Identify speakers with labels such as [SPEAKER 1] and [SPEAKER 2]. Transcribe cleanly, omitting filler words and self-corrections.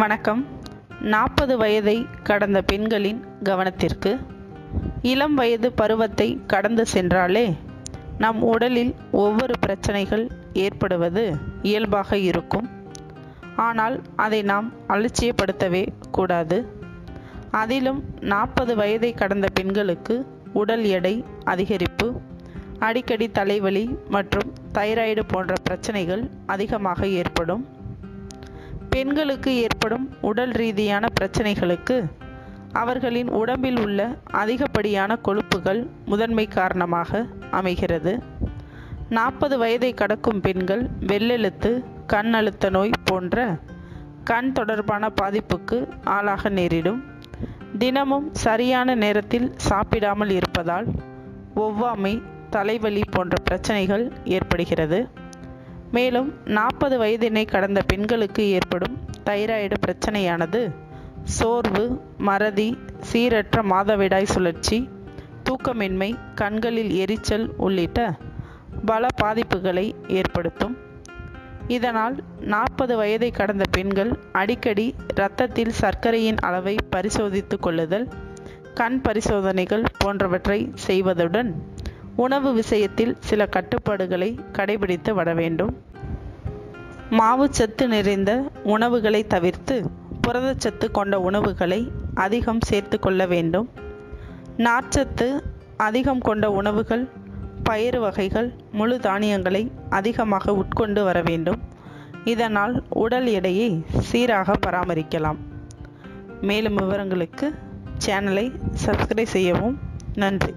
[SPEAKER 1] வணக்கம். 40 வயதை கடந்த பெண்களின் கவனத்திற்கு. இளம் வயது பருவத்தை கடந்து சென்றாலே நம் உடலில் ஒவ்வொரு பிரச்சனைகள் ஏற்படுவது இயல்பாக இருக்கும். ஆனால் அதை நாம் அலட்சியப்படுத்தவே கூடாது. அதிலும் 40 வயதை கடந்த பெண்களுக்கு உடல் எடை அதிகரிப்பு, அடிக்கடி தலைவலி மற்றும் தைராய்டு போன்ற பிரச்சனைகள் அதிகமாக ஏற்படும். பெண்களுக்கு ஏற்படும் உடல் ரீதியான பிரச்சனைகளுக்கு அவர்களின் உடம்பில் உள்ள அதிகப்படியான கொழுப்புகள் முதன்மை காரணமாக அமைகிறது. 40 வயதை கடக்கும் பெண்கள் வெள்ளெழுத்து, கண் அழுத்த நோய் போன்ற கண் தொடர்பான பாதிப்புக்கு ஆளாக நேரிடும். தினமும் சரியான நேரத்தில் சாப்பிடாமல் இருப்பதால் ஒவ்வாமை, தலைவலி போன்ற பிரச்சனைகள் ஏற்படுகிறது. மேலும் 40 வயதினை கடந்த பெண்களுக்கு ஏற்படும் தைராய்டு பிரச்சனையானது சோர்வு, மறதி, சீரற்ற மாதவிடாய் சுழற்சி, தூக்கமின்மை, கண்களில் எரிச்சல் உள்ளிட்ட பல பாதிப்புகளை ஏற்படுத்தும். இதனால் 40 வயதை கடந்த பெண்கள் அடிக்கடி இரத்தத்தில் சர்க்கரையின் அளவை பரிசோதித்து கொள்ளுதல், கண் பரிசோதனைகள் போன்றவற்றை செய்வதுடன் உணவு விஷயத்தில் சில கட்டுப்பாடுகளை கடைபிடித்து வர வேண்டும். மாவுச்சத்து நிறைந்த உணவுகளை தவிர்த்து புரதச்சத்து கொண்ட உணவுகளை அதிகம் சேர்த்து கொள்ள வேண்டும். நார்ச்சத்து அதிகம் கொண்ட உணவுகள், பயிறு வகைகள், முழு தானியங்களை அதிகமாக உட்கொண்டு வர வேண்டும். இதனால் உடல் எடையை சீராக பராமரிக்கலாம். மேலும் விவரங்களுக்கு சேனலை சப்ஸ்கிரைப் செய்யவும். நன்றி.